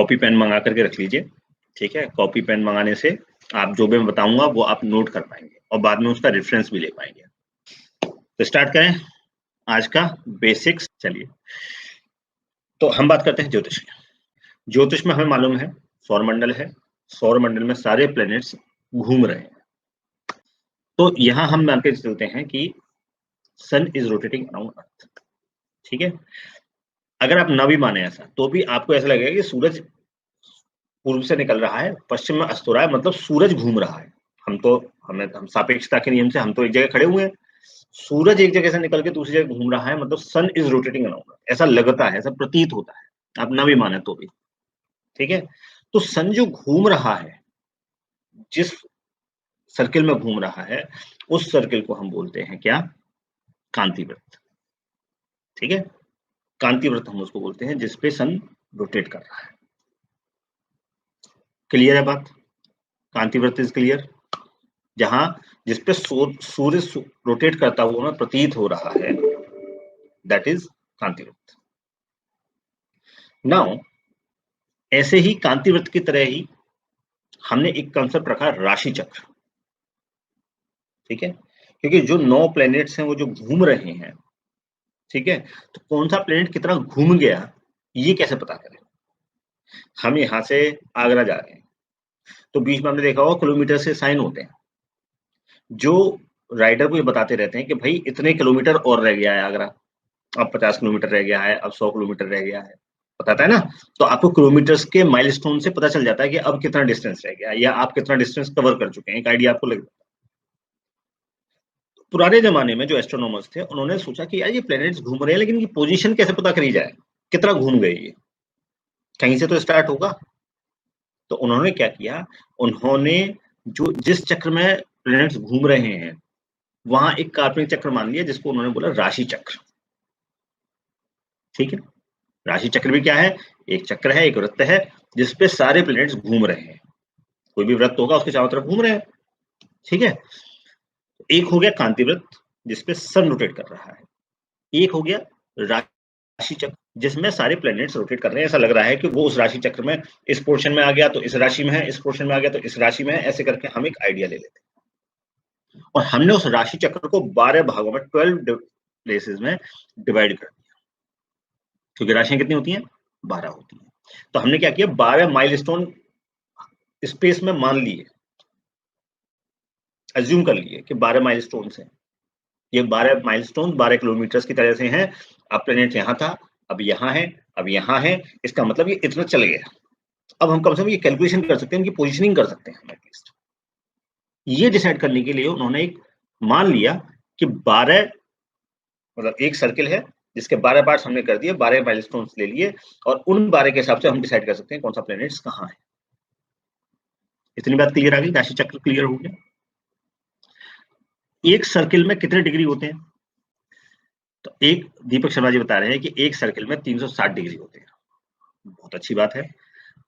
Copy pen मंगा करके रख लीजिए, ठीक है। कॉपी पेन मंगाने से आप जो भी मैं बताऊंगा वो आप नोट कर पाएंगे और बाद में उसका रेफरेंस भी ले पाएंगे। तो स्टार्ट करें आज का बेसिक्स। चलिए, तो हम बात करते हैं ज्योतिष की। ज्योतिष में हमें मालूम है सौरमंडल है, सौरमंडल में सारे प्लैनेट्स घूम रहे हैं। तो यहां हम मान के चलते हैं कि सन इज रोटेटिंग अराउंड अर्थ, ठीक है। अगर आप ना भी माने ऐसा, तो भी आपको ऐसा लगेगा कि सूरज पूर्व से निकल रहा है, पश्चिम में अस्त हो रहा है, मतलब सूरज घूम रहा है। हम सापेक्षता के नियम से हम तो एक जगह खड़े हुए हैं, सूरज एक जगह से निकल के दूसरी जगह घूम रहा है, मतलब सन इज रोटेटिंग अराउंड, ऐसा लगता है, ऐसा प्रतीत होता है, आप ना भी माने तो भी, ठीक है। तो सन जो घूम रहा है, जिस सर्किल में घूम रहा है, उस सर्किल को हम बोलते हैं क्या? कांतिवृत्त, ठीक है। कांतिवृत्त हम उसको बोलते हैं जिसपे सन रोटेट कर रहा है। क्लियर है बात? कांतिवृत्त इज क्लियर। जहां जिसपे सूर्य रोटेट करता हुआ हमें प्रतीत हो रहा है, दैट इज कांतिवृत्त। नाउ ऐसे ही कांतिवृत्त की तरह ही हमने एक कंसेप्ट रखा राशि चक्र, ठीक है। क्योंकि जो 9 प्लैनेट्स हैं वो जो घूम रहे हैं, ठीक है, तो कौन सा प्लैनेट कितना घूम गया ये कैसे पता करें? हम यहां से आगरा जा रहे हैं, तो बीच में हमने देखा होगा किलोमीटर से साइन होते हैं, जो राइडर को ये बताते रहते हैं कि भाई इतने किलोमीटर और रह गया है आगरा, अब 50 किलोमीटर रह गया है, अब 100 किलोमीटर रह गया है, बताता है ना। तो आपको किलोमीटर्स के माइलस्टोन से पता चल जाता है कि अब कितना डिस्टेंस रह गया या आप कितना डिस्टेंस कवर कर चुके हैं, एक आइडिया आपको लग जाता है। पुराने जमाने में जो एस्ट्रोनॉमर्स थे उन्होंने सोचा कि यार ये प्लैनेट्स घूम रहे हैं, लेकिन इनकी पोजीशन कैसे पता करी जाए, कितना घूम गए ये, कहीं से तो स्टार्ट होगा। तो उन्होंने क्या किया, उन्होंने जो जिस चक्र में प्लैनेट्स घूम रहे हैं वहां एक काल्पनिक चक्र मान लिया, जिसको उन्होंने बोला राशि चक्र, ठीक है। राशि चक्र भी क्या है? एक चक्र है, एक वृत्त है, जिसपे सारे प्लैनेट्स घूम रहे हैं, कोई भी वृत्त होगा उसके चारों तरफ घूम रहे हैं, ठीक है। एक हो गया कांतिवृत्त जिसपे सन रोटेट कर रहा है, एक हो गया राशि चक्र जिसमें सारे प्लैनेट्स रोटेट कर रहे हैं, ऐसा लग रहा है कि वो उस राशि चक्र में इस पोर्शन में आ गया तो इस राशि में है, इस पोर्शन में आ गया तो इस राशि में है, ऐसे करके हम एक आइडिया ले लेते हैं। और हमने उस राशि चक्र को 12 भागों में 12 प्लेसेस में डिवाइड कर दिया, क्योंकि राशियां कितनी होती हैं? 12 होती हैं। तो हमने क्या किया, 12 माइलस्टोन स्पेस में मान लिए, अज्यूम कर लिए कि 12 माइलस्टोन हैं, ये 12 माइलस्टोन 12 किलोमीटर की तरह से हैं। अब प्लेनेट यहां था, अब यहां है, अब यहां है, इसका मतलब ये इतना चल गया। अब हम कम से कम ये कैलकुलेशन कर सकते हैं, इनकी पोजीशनिंग कर सकते हैं एटलीस्ट। ये डिसाइड करने के लिए उन्होंने एक मान लिया कि 12 मतलब एक सर्किल है जिसके 12 पार्ट्स हमने कर दिए, 12 माइलस्टोन्स ले लिए, और उन 12 के हिसाब से हम डिसाइड कर सकते हैं कौन सा प्लेनेट्स कहां है। इतनी बात क्लियर आ गई, राशि चक्र क्लियर हो गया। एक सर्किल में कितने डिग्री होते हैं? तो एक दीपक शर्मा जी बता रहे हैं कि एक सर्किल में 360 डिग्री होते हैं। बहुत अच्छी बात है।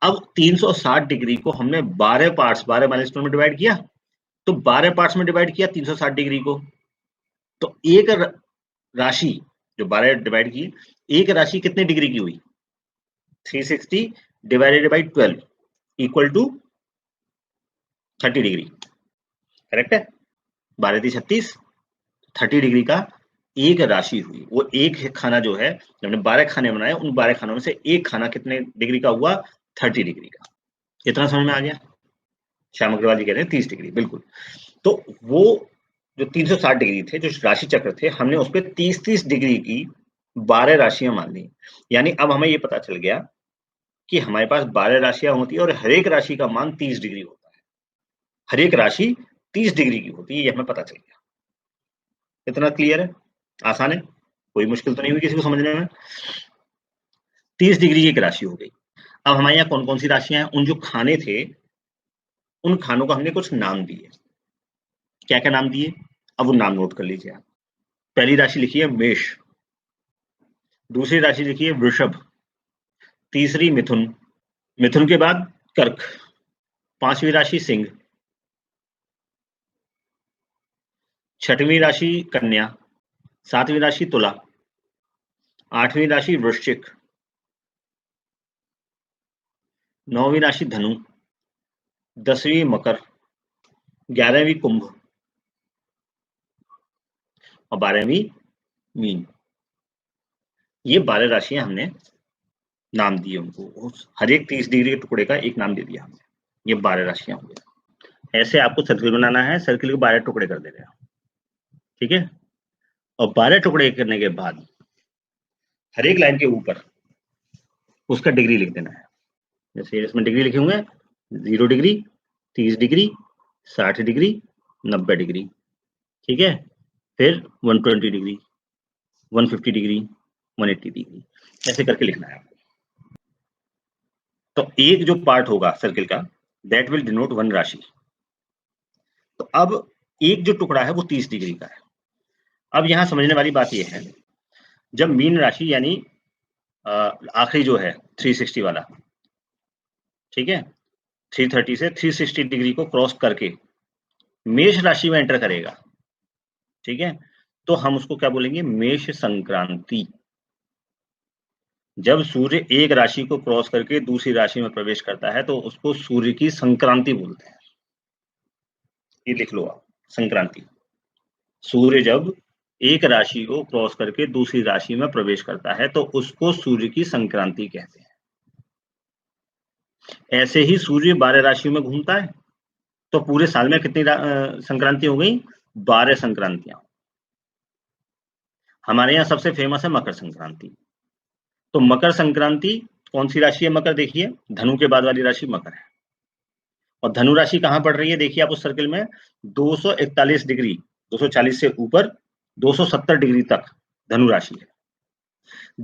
अब 360 डिग्री को हमने 12 पार्ट्स 12 माइलस्टोन में डिवाइड किया, तो 12 पार्ट्स में डिवाइड किया 360 डिग्री को, तो एक राशि जो 12 डिवाइड की, एक राशि कितने डिग्री की हुई? 360 divided by 12 equal to 30 degree, correct है। 12 × 36, 30 डिग्री का एक राशि हुई। वो एक खाना जो है, हमने 12 खाने बनाए, उन 12 खानों में से एक खाना कितने डिग्री का हुआ? 30 डिग्री का। इतना समझ में आ गया? श्याम अग्रवाल जी कह रहे हैं 30 डिग्री, बिल्कुल। तो वो जो 360 डिग्री थे, जो राशि चक्र थे, हमने उस पर 30-30 डिग्री की 12 राशियां मान ली। यानी अब हमें ये पता चल गया कि हमारे पास 12 राशियां होती है और हर एक राशि का मान 30 डिग्री होता है, हर एक राशि 30 डिग्री की होती है, ये हमें पता चल गया। इतना क्लियर है? आसान है? कोई मुश्किल तो नहीं हुई किसी को समझने में? 30 डिग्री की एक राशि हो गई। अब हमारे यहाँ कौन कौन सी राशियां हैं? उन जो खाने थे, उन खानों को हमने कुछ नाम दिए। क्या क्या नाम दिए? अब वो नाम नोट कर लीजिए आप। पहली राशि लिखी है मेष, दूसरी राशि लिखी है वृषभ, तीसरी मिथुन, मिथुन के बाद कर्क, पांचवी राशि सिंह, छठवीं राशि कन्या, सातवीं राशि तुला, आठवीं राशि वृश्चिक, 9वीं राशि धनु, 10वीं मकर, 11वीं कुंभ और 12वीं मीन। ये 12 राशियां हमने नाम दिए उनको, हर एक 30 डिग्री के टुकड़े का एक नाम दे दिया हमने। ये 12 राशियां हो गई। ऐसे आपको सर्किल बनाना है, सर्किल के 12 टुकड़े कर देने हैं, ठीक है। और 12 टुकड़े करने के बाद हर एक लाइन के ऊपर उसका डिग्री लिख देना है। जैसे इसमें डिग्री लिखे हुए हैं 0 डिग्री, 30 डिग्री, 60 डिग्री, 90 डिग्री, ठीक है। फिर 120 डिग्री, 150 डिग्री, 180 डिग्री, ऐसे करके लिखना है। तो एक जो पार्ट होगा सर्किल का, दैट विल डिनोट 1 राशि। तो अब एक जो टुकड़ा है वो 30 डिग्री का है। अब यहां समझने वाली बात यह है, जब मीन राशि यानी आखिरी जो है 360 वाला, ठीक है, 330 से 360 डिग्री को क्रॉस करके मेष राशि में एंटर करेगा, ठीक है, तो हम उसको क्या बोलेंगे, मेष संक्रांति। जब सूर्य एक राशि को क्रॉस करके दूसरी राशि में प्रवेश करता है तो उसको सूर्य की संक्रांति बोलते हैं। ये लिख लो आप, संक्रांति। सूर्य जब एक राशि को क्रॉस करके दूसरी राशि में प्रवेश करता है तो उसको सूर्य की संक्रांति कहते हैं। ऐसे ही सूर्य 12 राशियों में घूमता है, तो पूरे साल में कितनी संक्रांति हो गई, 12 संक्रांतियां। हमारे यहाँ सबसे फेमस है मकर संक्रांति। तो मकर संक्रांति कौन सी राशि है, मकर, देखिए धनु के बाद वाली राशि मकर है। और धनु राशि कहां पड़ रही है, देखिए आप उस सर्किल में 241 डिग्री, 240 से ऊपर 270 डिग्री तक धनु राशि है।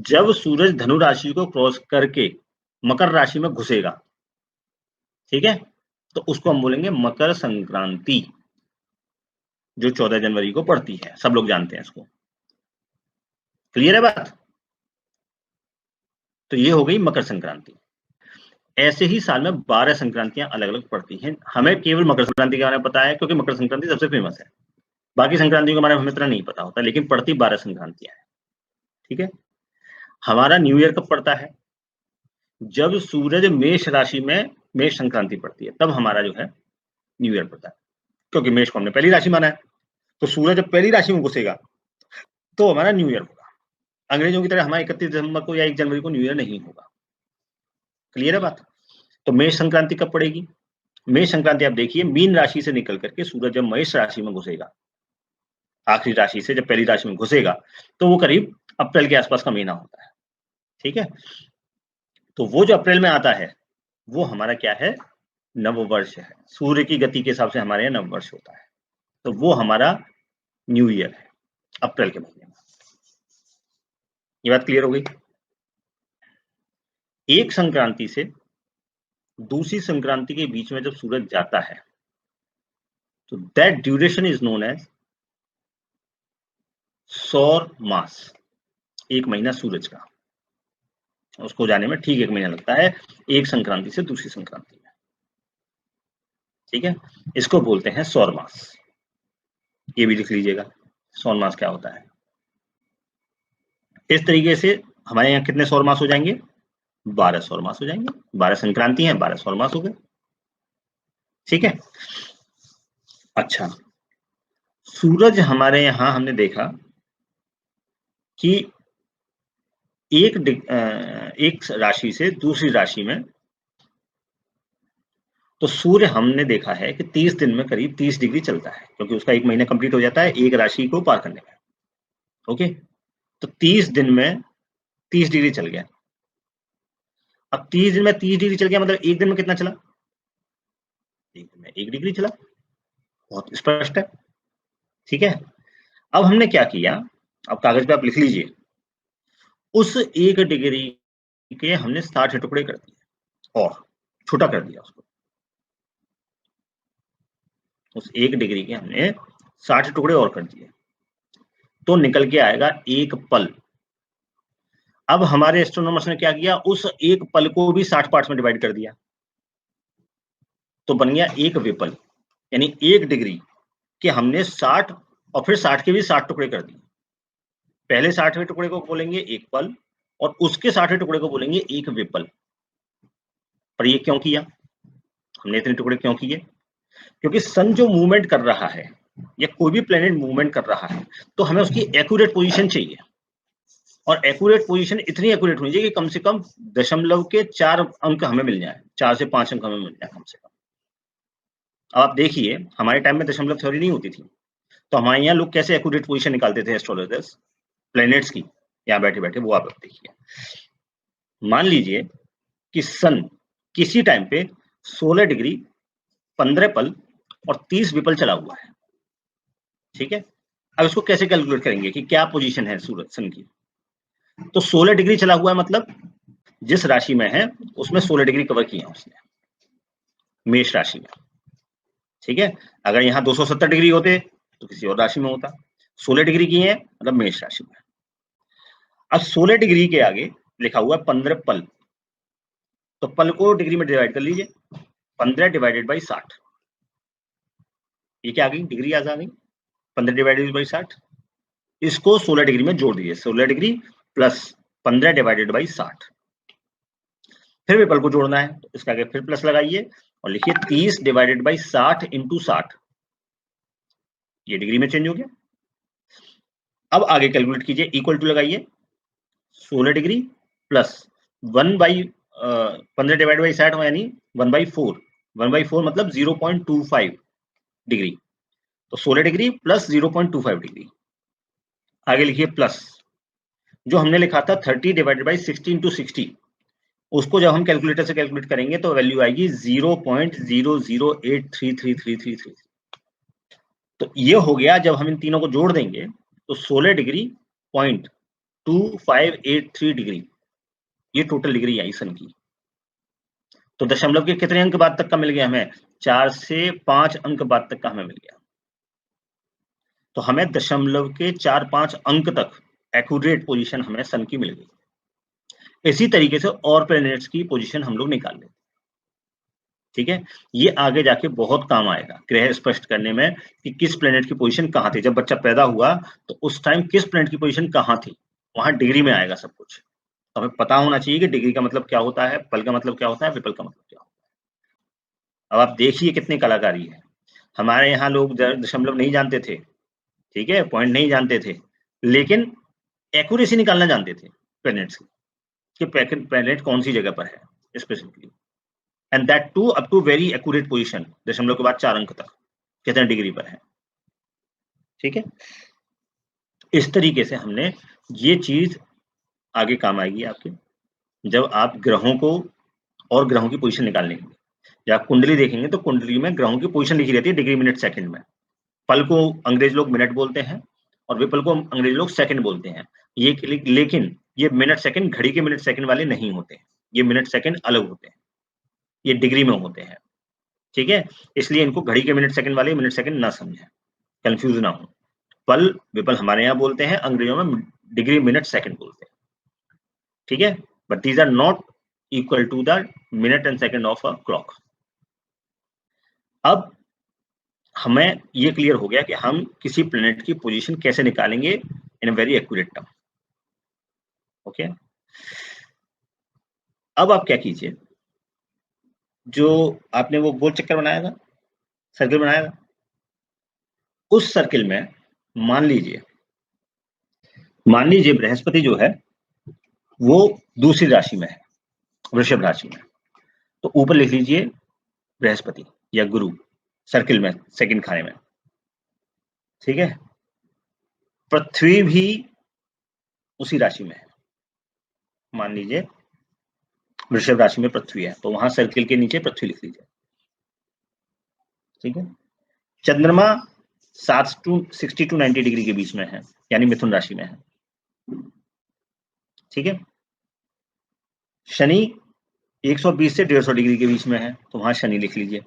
जब सूरज धनु राशि को क्रॉस करके मकर राशि में घुसेगा, ठीक है, तो उसको हम बोलेंगे मकर संक्रांति, जो 14 जनवरी को पड़ती है, सब लोग जानते हैं इसको। क्लियर है बात। तो ये हो गई मकर संक्रांति। ऐसे ही साल में 12 संक्रांतियां अलग अलग पड़ती हैं। हमें केवल मकर संक्रांति के बारे में पता है क्योंकि मकर संक्रांति सबसे फेमस है। बाकी संक्रांतियों के बारे में हमें इतना नहीं पता होता, लेकिन पड़ती 12 संक्रांतियां हैं, ठीक है। हमारा न्यू ईयर कब पड़ता है, जब सूरज मेष राशि में मेष संक्रांति पड़ती है, तब हमारा जो है न्यू ईयर पड़ता है, क्योंकि मेष को हमने पहली राशि माना है। तो सूरज जब पहली राशि में घुसेगा तो हमारा न्यू ईयर होगा। अंग्रेजों की तरह हमारा 31 दिसंबर को या 1 जनवरी को न्यू ईयर नहीं होगा। क्लियर है बात। तो मेष संक्रांति कब पड़ेगी, मेष संक्रांति आप देखिए मीन राशि से निकल करके सूरज जब मेष राशि में घुसेगा, आखिरी राशि से जब पहली राशि में घुसेगा, तो वो करीब अप्रैल के आसपास का महीना होता है, ठीक है। तो वो जो अप्रैल में आता है वो हमारा क्या है, नववर्ष है। सूर्य की गति के हिसाब से हमारे यहाँ नववर्ष होता है, तो वो हमारा न्यू ईयर है अप्रैल के महीने में। ये बात क्लियर हो गई। एक संक्रांति से दूसरी संक्रांति के बीच में जब सूरज जाता है तो that duration is known as सौर मास। एक महीना सूरज का, उसको जाने में ठीक 1 महीना लगता है, एक संक्रांति से दूसरी संक्रांति में, ठीक है। इसको बोलते हैं सौर मास। ये भी लिख लीजिएगा, सौर मास क्या होता है। इस तरीके से हमारे यहाँ कितने सौर मास हो जाएंगे, 12 सौर मास हो जाएंगे। 12 संक्रांति हैं, 12 सौर मास हो गए, ठीक है। अच्छा, सूरज हमारे यहाँ हमने देखा कि एक राशि से दूसरी राशि में, तो सूर्य हमने देखा है कि 30 दिन में करीब 30 डिग्री चलता है, क्योंकि उसका 1 महीना कंप्लीट हो जाता है एक राशि को पार करने में। ओके, तो 30 दिन में 30 डिग्री चल गया। अब 30 दिन में 30 डिग्री चल गया, मतलब एक दिन में कितना चला, एक दिन में 1 डिग्री चला। बहुत स्पष्ट है, ठीक है। अब हमने क्या किया, अब कागज पे आप लिख लीजिए, उस 1 डिग्री के हमने 60 टुकड़े कर दिए और छोटा कर दिया उसको। उस 1 डिग्री के हमने 60 टुकड़े और कर दिए, तो निकल के आएगा 1 पल। अब हमारे एस्ट्रोनॉमर्स ने क्या किया, उस 1 पल को भी 60 पार्ट्स में डिवाइड कर दिया, तो बन गया 1 विपल। यानी 1 डिग्री के हमने 60 और फिर 60 के भी 60 टुकड़े कर दिए। पहले 60वें टुकड़े को बोलेंगे 1 पल और उसके 60वें टुकड़े को बोलेंगे 1 विपल। पर ये क्यों किया, हमने इतने टुकड़े क्यों किए? क्योंकि सन जो मूवमेंट कर रहा है या कोई भी प्लेनेट मूवमेंट कर रहा है तो हमें उसकी एक्यूरेट पोजीशन चाहिए, और एक्यूरेट पोजीशन इतनी एक्यूरेट होनी चाहिए कि कम से कम दशमलव के 4 अंक हमें मिल जाए, 4 से 5 अंक हमें मिल जाए कम से कम। अब आप देखिए हमारे टाइम में दशमलव थ्योरी नहीं होती थी, तो हमारे यहाँ लोग कैसे एक्यूरेट पोजीशन निकालते थे एस्ट्रोलॉजर्स प्लैनेट्स की, यहाँ बैठे-बैठे वो आप देखिए। मान लीजिए कि सन किसी टाइम पे 16 डिग्री 15 पल और 30 विपल चला हुआ है, ठीक है? अब इसको कैसे कैलकुलेट करेंगे कि क्या पोजीशन है सूरज सन की? तो 16 डिग्री चला हुआ है मतलब जिस राशि में है उसमें 16 डिग्री कवर किया उसने, मेष राशि में, ठीक है? अगर यहाँ 270 डिग्री होते तो किसी और राशि में होता, 16 डिग्री किए हैं मतलब मेष राशि में। अब 16 डिग्री के आगे लिखा हुआ है 15 पल, तो पल को डिग्री में डिवाइड कर लीजिए, 15 डिवाइडेड बाई 60, ये क्या आ गई, डिग्री आ गई, 15 डिवाइडेड बाई 60, इसको 16 डिग्री में जोड़ दीजिए, 16 डिग्री प्लस 15 डिवाइडेड बाई 60, फिर विपल को जोड़ना है तो इसका आगे फिर प्लस लगाइए और लिखिए 30 डिवाइडेड बाई 60 इंटू 60, ये डिग्री में चेंज हो गया। अब आगे कैलकुलेट कीजिए, इक्वल टू लगाइए 16 degree plus 1 by 15 divide by 60 यानी 1/4, 1/4 मतलब 0.25 डिग्री, तो 16 डिग्री प्लस 0.25 डिग्री, आगे लिखिए प्लस जो हमने लिखा था 30 डिवाइडेड बाई 60 इंटू 60, उसको जब हम कैलकुलेटर से कैलकुलेट करेंगे तो वैल्यू आएगी 0.00833333। तो ये हो गया, जब हम इन तीनों को जोड़ देंगे तो 16 डिग्री 0.2583 डिग्री, ये टोटल डिग्री आई सन की। तो दशमलव के कितने अंक बाद तक का मिल गया हमें, 4 से 5 अंक बाद तक का हमें मिल गया। तो हमें दशमलव के 4-5 अंक तक एक्यूरेट पोजीशन हमें सन की मिल गई। इसी तरीके से और प्लैनेट्स की पोजीशन हम लोग निकाल लेते, ठीक है? ये आगे जाके बहुत काम आएगा ग्रह स्पष्ट करने में कि किस प्लैनेट की पोजीशन कहाँ थी, जब बच्चा पैदा हुआ तो उस टाइम किस प्लैनेट की पोजीशन कहाँ थी, वहां डिग्री में आएगा सब कुछ। तो हमें पता होना चाहिए कि डिग्री का मतलब क्या होता है, पल का मतलब क्या होता है, विपल का मतलब क्या होता है। अब आप देखिए कितनी कलाकारी है, हमारे यहाँ लोग दशमलव नहीं जानते थे, ठीक है, पॉइंट नहीं जानते थे, लेकिन एक्यूरेसी निकालना जानते थे प्लैनेट्स की, कि प्लैनेट कौन सी जगह पर है specifically, and that too up to very accurate position, दशमलव के बाद 4 अंक तक कितने डिग्री पर है, ठीक है? इस तरीके से हमने ये चीज आगे काम आएगी आपके, जब आप ग्रहों को और ग्रहों की पोजीशन निकालने के लिए, जब आप कुंडली देखेंगे तो कुंडली में ग्रहों की पोजीशन लिखी रहती है डिग्री मिनट सेकंड में, पल को अंग्रेज लोग मिनट बोलते हैं और विपल को अंग्रेज लोग सेकंड बोलते हैं, ये लेकिन ये मिनट सेकंड घड़ी के मिनट सेकंड वाले नहीं होते, ये मिनट सेकंड अलग होते हैं, ये डिग्री में होते हैं, ठीक है? इसलिए इनको घड़ी के मिनट सेकंड वाले मिनट सेकंड ना समझें, कंफ्यूज ना हो। पल विपल हमारे यहाँ बोलते हैं, अंग्रेजों में डिग्री मिनट सेकंड बोलते हैं, ठीक है? But these are not equal to the minute and second of a clock. अब हमें ये क्लियर हो गया कि हम किसी प्लेनेट की पोजीशन कैसे निकालेंगे in a very accurate term, okay? अब आप क्या कीजिए, जो आपने वो गोल चक्कर बनाया था, सर्किल बनाया था, उस सर्किल में मान लीजिए बृहस्पति जो है वो दूसरी राशि में है, वृषभ राशि में, तो ऊपर लिख लीजिए बृहस्पति या गुरु सर्किल में सेकंड खाने में, ठीक है? पृथ्वी भी उसी राशि में है, मान लीजिए वृषभ राशि में पृथ्वी है तो वहां सर्किल के नीचे पृथ्वी लिख लीजिए, ठीक है? चंद्रमा 60 टू 90 डिग्री के बीच में है, यानी मिथुन राशि में है, ठीक है? शनि 120 से 150 डिग्री के बीच में है तो वहां शनि लिख लीजिए।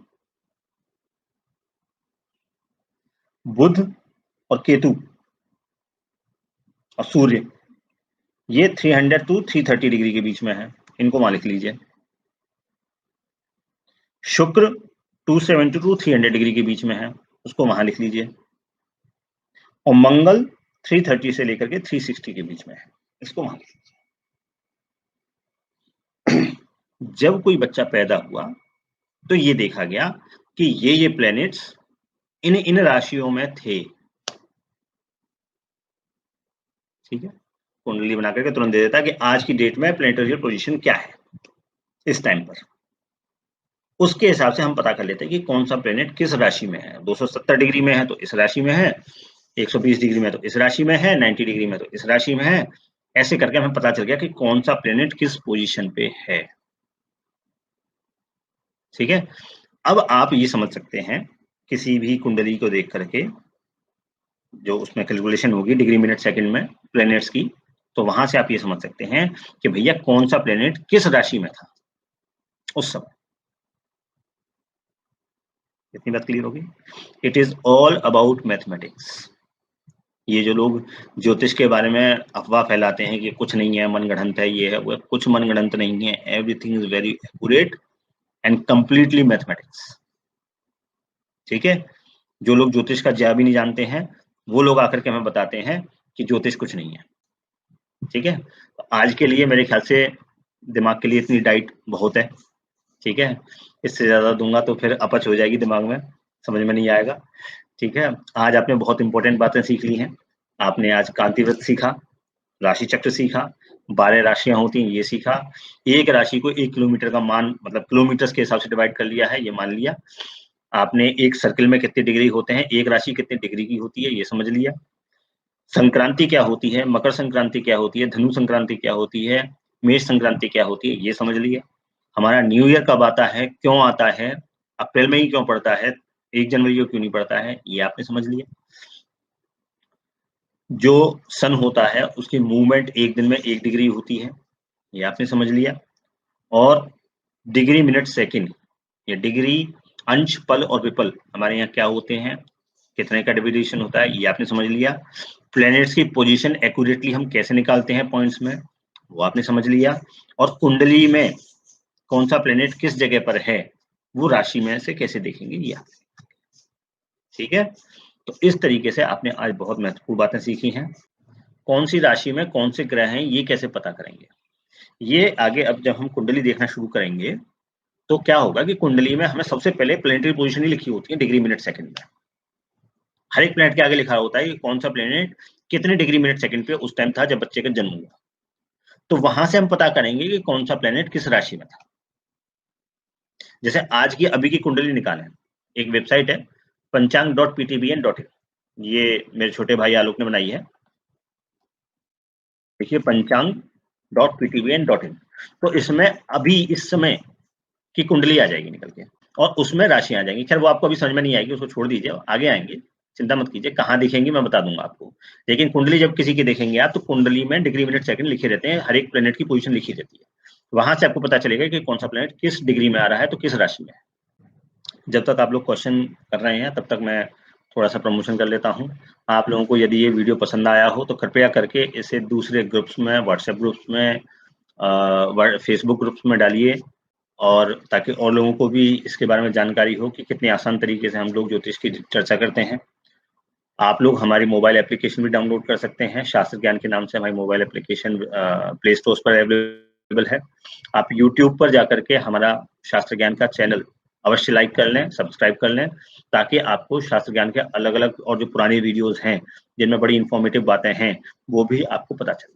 बुध और केतु और सूर्य ये 300 टू 330 डिग्री के बीच में है, इनको वहां लिख लीजिए। शुक्र 270 टू 300 डिग्री के बीच में है, उसको वहां लिख लीजिए। और मंगल 330 से लेकर के 360 के बीच में है, इसको वहां लिख लीजिए। जब कोई बच्चा पैदा हुआ तो ये देखा गया कि ये प्लैनेट्स इन राशियों में थे। ठीक है, कुंडली बना करके तुरंत दे देता है कि आज की डेट में प्लैनेटरी पोजीशन क्या है इस टाइम पर। उसके हिसाब से हम पता कर लेते हैं कि कौन सा प्लेनेट किस राशि में है। 270 डिग्री में है तो इस राशि में है, 120 डिग्री में तो इस राशि में है, 90 डिग्री में तो इस राशि में है। ऐसे करके हमें पता चल गया कि कौन सा प्लेनेट किस पोजीशन पे है। ठीक है, अब आप ये समझ सकते हैं किसी भी कुंडली को देख करके, जो उसमें कैलकुलेशन होगी डिग्री मिनट सेकंड में प्लेनेट्स की, तो वहां से आप ये समझ सकते हैं कि भैया कौन सा प्लेनेट किस राशि में था उस समय। इतनी बात क्लियर होगी। It is all about mathematics. ये जो लोग ज्योतिष के बारे में अफवाह फैलाते हैं कि कुछ नहीं है, मनगढ़ंत है, ये है वो है, कुछ मनगढ़ंत नहीं है। Everything is very accurate and completely mathematics. ठीक है, जो लोग ज्योतिष का ज्या भी नहीं जानते हैं वो लोग आकर के हमें बताते हैं कि ज्योतिष कुछ नहीं है। ठीक है, तो आज के लिए मेरे ख्याल से दिमाग के लिए इतनी डाइट बहुत है। ठीक है, इससे ज्यादा दूंगा तो फिर अपच हो जाएगी दिमाग में, समझ में नहीं आएगा। ठीक है, आज आपने बहुत इंपॉर्टेंट बातें सीख ली हैं। आपने आज कांतिव्रत सीखा, राशि चक्र सीखा, 12 राशियां होती हैं ये सीखा, एक राशि को 1 किलोमीटर का मान मतलब किलोमीटर के हिसाब से डिवाइड कर लिया है ये मान लिया। आपने एक सर्किल में कितने डिग्री होते हैं, एक राशि कितने डिग्री की होती है ये समझ लिया। संक्रांति क्या होती है, मकर संक्रांति क्या होती है, धनु संक्रांति क्या होती है, मेष संक्रांति क्या होती है ये समझ लिया। हमारा न्यू ईयर कब आता है, क्यों आता है, अप्रैल में ही क्यों पड़ता है, 1 जनवरी को क्यों नहीं पड़ता है, ये आपने समझ लिया। जो सन होता है उसकी मूवमेंट एक दिन में 1 डिग्री होती है, ये आपने समझ लिया। और डिग्री मिनट सेकंड, ये डिग्री अंश पल और विपल हमारे यहाँ क्या होते हैं, कितने का डेविएशन होता है ये आपने समझ लिया। प्लैनेट्स की पोजीशन एक्यूरेटली हम कैसे निकालते हैं पॉइंट्स में, वो आपने समझ लिया। और कुंडली में कौन सा प्लैनेट किस जगह पर है वो राशि में से कैसे देखेंगे ये आप। ठीक है, तो इस तरीके से आपने आज बहुत महत्वपूर्ण बातें सीखी हैं। कौन सी राशि में कौन से ग्रह हैं ये कैसे पता करेंगे, ये आगे अब जब हम कुंडली देखना शुरू करेंगे तो क्या होगा कि कुंडली में हमें सबसे पहले प्लेनेटरी पोजीशन ही लिखी होती है डिग्री मिनट सेकंड में। हर एक प्लेनेट के आगे लिखा होता है कि कौन सा प्लेनेट कितने डिग्री मिनट सेकंड पे उस टाइम था जब बच्चे का जन्म हुआ। तो वहां से हम पता करेंगे कि कौन सा प्लेनेट किस राशि में था। जैसे आज की अभी की कुंडली निकालें, एक वेबसाइट है panchang.ptbn.in, ये मेरे छोटे भाई आलोक ने बनाई है। देखिए panchang.ptbn.in, तो इसमें अभी इस समय की कुंडली आ जाएगी निकल के और उसमें राशियां आ जाएंगी। खैर वो आपको अभी समझ में नहीं आएगी, उसको छोड़ दीजिए, आगे आएंगे, चिंता मत कीजिए। कहाँ दिखेंगी मैं बता दूंगा आपको। लेकिन कुंडली जब किसी की देखेंगे आप तो कुंडली में डिग्री मिनट सेकंड लिखे रहते हैं, हर एक प्लेनेट की पोजीशन लिखी रहती है। वहां से आपको पता चलेगा कि कौन सा प्लेनेट किस डिग्री में आ रहा है तो किस राशि में है। जब तक आप लोग क्वेश्चन कर रहे हैं तब तक मैं थोड़ा सा प्रमोशन कर लेता हूँ। आप लोगों को यदि ये वीडियो पसंद आया हो तो कृपया करके इसे दूसरे ग्रुप्स में, व्हाट्सएप ग्रुप्स में, फेसबुक ग्रुप्स में डालिए, और ताकि और लोगों को भी इसके बारे में जानकारी हो कि कितने आसान तरीके से हम लोग ज्योतिष की चर्चा करते हैं। आप लोग हमारी मोबाइल एप्लीकेशन भी डाउनलोड कर सकते हैं, शास्त्र ज्ञान के नाम से हमारी मोबाइल एप्लीकेशन प्ले स्टोर पर अवेलेबल है। आप यूट्यूब पर जाकर के हमारा शास्त्र ज्ञान का चैनल अवश्य लाइक कर लें, सब्सक्राइब कर लें, ताकि आपको शास्त्र ज्ञान के अलग अलग और जो पुरानी वीडियोज हैं जिनमें बड़ी इंफॉर्मेटिव बातें हैं वो भी आपको पता चले।